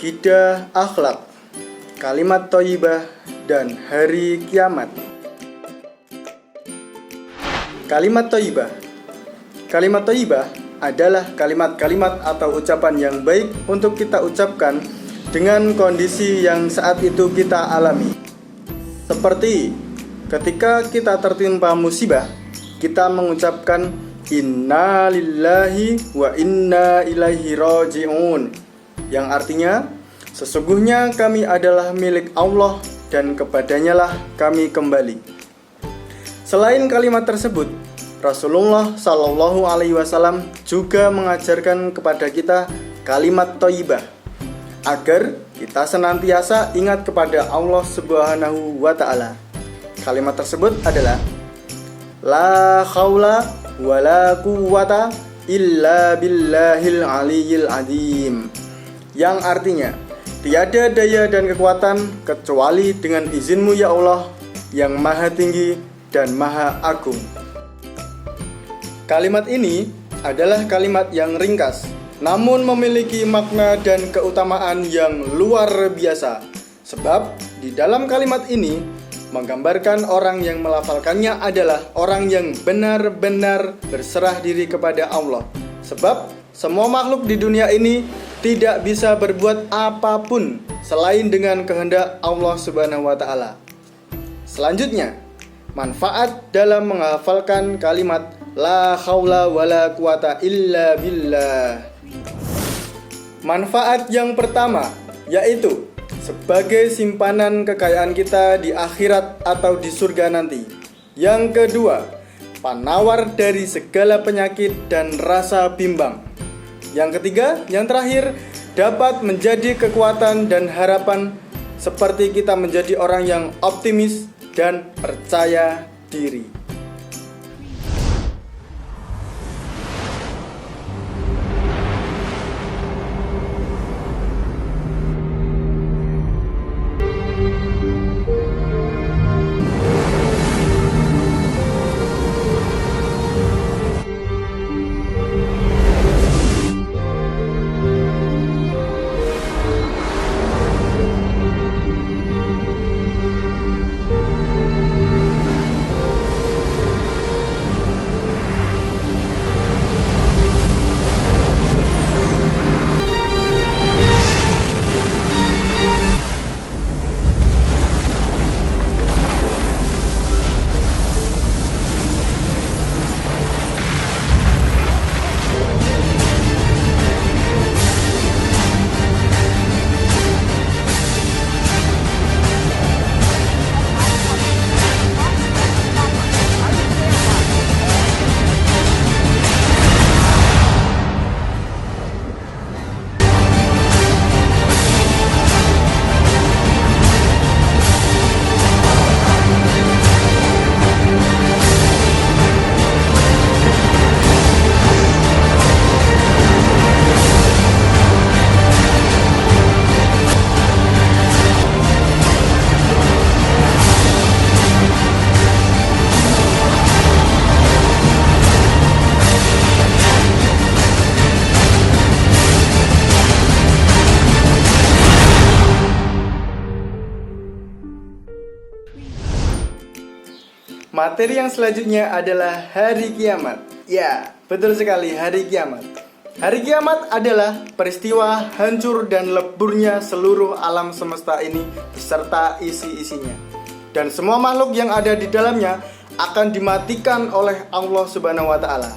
akidah, akhlak, kalimat thayyibah, dan hari kiamat. Kalimat thayyibah. Kalimat thayyibah adalah kalimat-kalimat atau ucapan yang baik untuk kita ucapkan dengan kondisi yang saat itu kita alami. Seperti ketika kita tertimpa musibah, kita mengucapkan inna lillahi wa inna ilaihi raji'un, yang artinya sesungguhnya kami adalah milik Allah dan kepadanyalah kami kembali. Selain kalimat tersebut, Rasulullah Shallallahu Alaihi Wasallam juga mengajarkan kepada kita kalimat thayyibah agar kita senantiasa ingat kepada Allah Subhanahu wa Ta'ala. Kalimat tersebut adalah la haula wala quwwata illa billahil aliyyil azim, yang artinya tiada daya dan kekuatan kecuali dengan izin-Mu ya Allah yang maha tinggi dan maha agung. Kalimat ini adalah kalimat yang ringkas, namun memiliki makna dan keutamaan yang luar biasa. Sebab di dalam kalimat ini menggambarkan orang yang melafalkannya adalah orang yang benar-benar berserah diri kepada Allah. Sebab semua makhluk di dunia ini tidak bisa berbuat apapun selain dengan kehendak Allah Subhanahu wa Ta'ala. Selanjutnya, manfaat dalam menghafalkan kalimat la haula wala quwata illa billah. Manfaat yang pertama yaitu sebagai simpanan kekayaan kita di akhirat atau di surga nanti. Yang kedua, penawar dari segala penyakit dan rasa bimbang. Yang ketiga, yang terakhir, dapat menjadi kekuatan dan harapan seperti kita menjadi orang yang optimis dan percaya diri. Materi yang selanjutnya adalah hari kiamat. Ya, betul sekali, hari kiamat. Hari kiamat adalah peristiwa hancur dan leburnya seluruh alam semesta ini beserta isi-isinya. Dan semua makhluk yang ada di dalamnya akan dimatikan oleh Allah Subhanahu wa Ta'ala.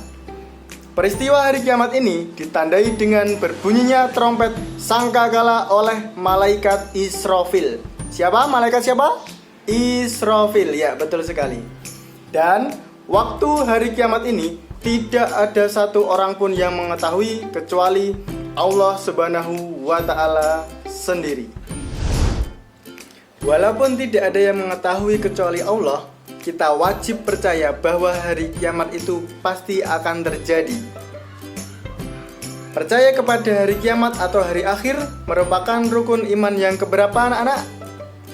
Peristiwa hari kiamat ini ditandai dengan berbunyinya trompet sangkakala oleh malaikat Israfil. Siapa? Malaikat siapa? Israfil, ya betul sekali. Dan waktu hari kiamat ini tidak ada satu orang pun yang mengetahui kecuali Allah Subhanahu wa Ta'ala sendiri. Walaupun tidak ada yang mengetahui kecuali Allah, kita wajib percaya bahwa hari kiamat itu pasti akan terjadi. Percaya kepada hari kiamat atau hari akhir merupakan rukun iman yang keberapa, anak-anak?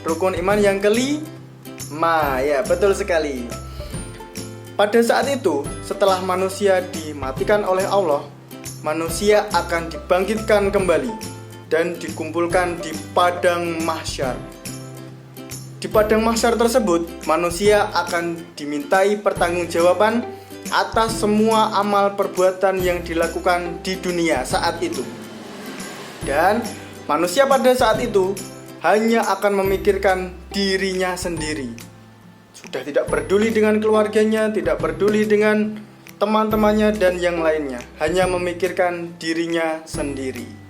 Rukun iman yang kelima, ya betul sekali. Pada saat itu, setelah manusia dimatikan oleh Allah, manusia akan dibangkitkan kembali. dan dikumpulkan di padang mahsyar. Di padang mahsyar tersebut, manusia akan dimintai pertanggungjawaban atas semua amal perbuatan yang dilakukan di dunia saat itu. Dan manusia pada saat itu hanya akan memikirkan dirinya sendiri. Sudah tidak peduli dengan keluarganya, tidak peduli dengan teman-temannya dan yang lainnya, hanya memikirkan dirinya sendiri.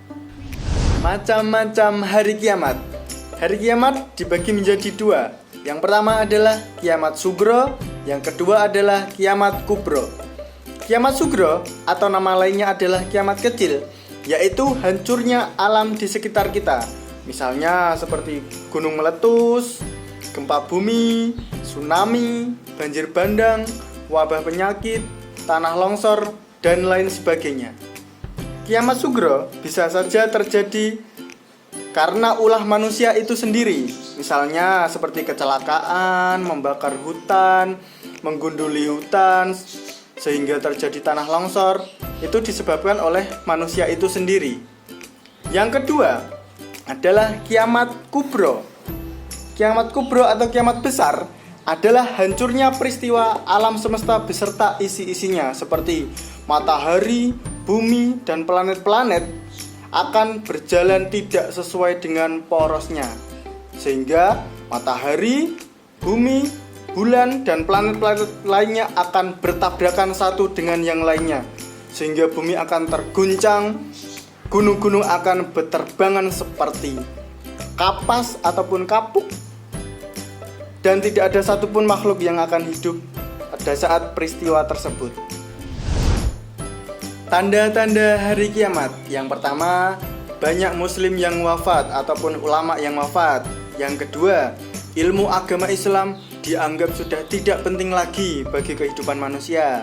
Macam-macam hari kiamat. Hari kiamat dibagi menjadi dua. Yang pertama adalah kiamat sugro, yang kedua adalah kiamat kubro. Kiamat sugro atau nama lainnya adalah kiamat kecil, yaitu hancurnya alam di sekitar kita. Misalnya seperti gunung meletus, gempa bumi, tsunami, banjir bandang, wabah penyakit, tanah longsor, dan lain sebagainya. Kiamat sugro bisa saja terjadi karena ulah manusia itu sendiri. Misalnya seperti kecelakaan, membakar hutan, menggunduli hutan sehingga terjadi tanah longsor. Itu disebabkan oleh manusia itu sendiri. Yang kedua adalah kiamat kubro. Kiamat kubro atau kiamat besar adalah hancurnya peristiwa alam semesta beserta isi-isinya seperti matahari, bumi, dan planet-planet akan berjalan tidak sesuai dengan porosnya, sehingga matahari, bumi, bulan, dan planet-planet lainnya akan bertabrakan satu dengan yang lainnya, sehingga bumi akan terguncang, gunung-gunung akan berterbangan seperti kapas ataupun kapuk, dan tidak ada satupun makhluk yang akan hidup pada saat peristiwa tersebut. Tanda-tanda hari kiamat. Yang pertama, banyak muslim yang wafat ataupun ulama yang wafat. Yang kedua, ilmu agama Islam dianggap sudah tidak penting lagi bagi kehidupan manusia.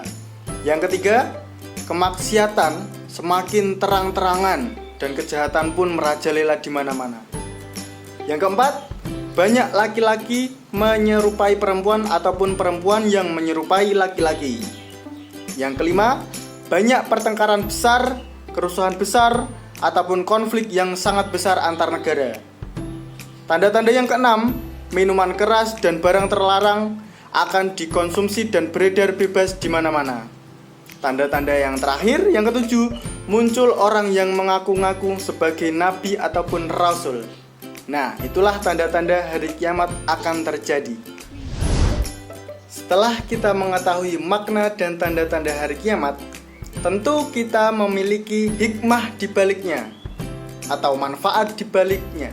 Yang ketiga, kemaksiatan semakin terang-terangan dan kejahatan pun merajalela di mana-mana. Yang keempat, banyak laki-laki menyerupai perempuan ataupun perempuan yang menyerupai laki-laki. Yang kelima, banyak pertengkaran besar, kerusuhan besar, ataupun konflik yang sangat besar antar negara. Tanda-tanda yang keenam, minuman keras dan barang terlarang akan dikonsumsi dan beredar bebas di mana-mana. Tanda-tanda yang terakhir, yang ketujuh, muncul orang yang mengaku-ngaku sebagai nabi ataupun rasul. Nah, itulah tanda-tanda hari kiamat akan terjadi. Setelah kita mengetahui makna dan tanda-tanda hari kiamat, tentu kita memiliki hikmah di baliknya atau manfaat di baliknya.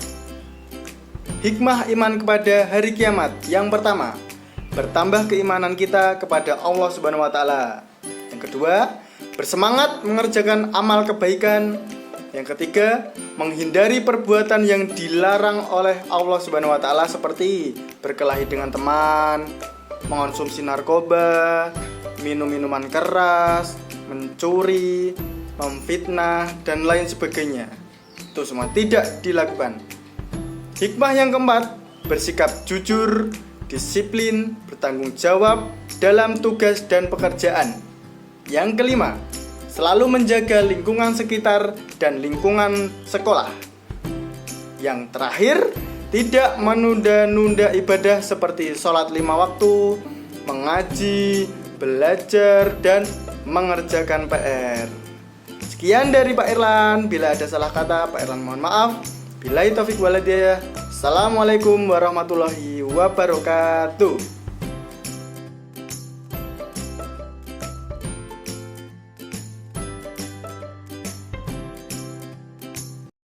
Hikmah iman kepada hari kiamat. Yang pertama, bertambah keimanan kita kepada Allah Subhanahu wa taala. Yang kedua, bersemangat mengerjakan amal kebaikan. Yang ketiga, menghindari perbuatan yang dilarang oleh Allah Subhanahu wa taala seperti berkelahi dengan teman, mengonsumsi narkoba, minum minuman keras, mencuri, memfitnah, dan lain sebagainya. Itu semua tidak dilakukan. Hikmah yang keempat, bersikap jujur, disiplin, bertanggung jawab dalam tugas dan pekerjaan. Yang kelima, selalu menjaga lingkungan sekitar dan lingkungan sekolah. Yang terakhir, tidak menunda-nunda ibadah seperti sholat 5 waktu, mengaji, belajar, dan mengerjakan PR. Sekian dari Pak Irlan. Bila ada salah kata, Pak Irlan mohon maaf. Billahi taufiq wal hidayah. Assalamualaikum warahmatullahi wabarakatuh.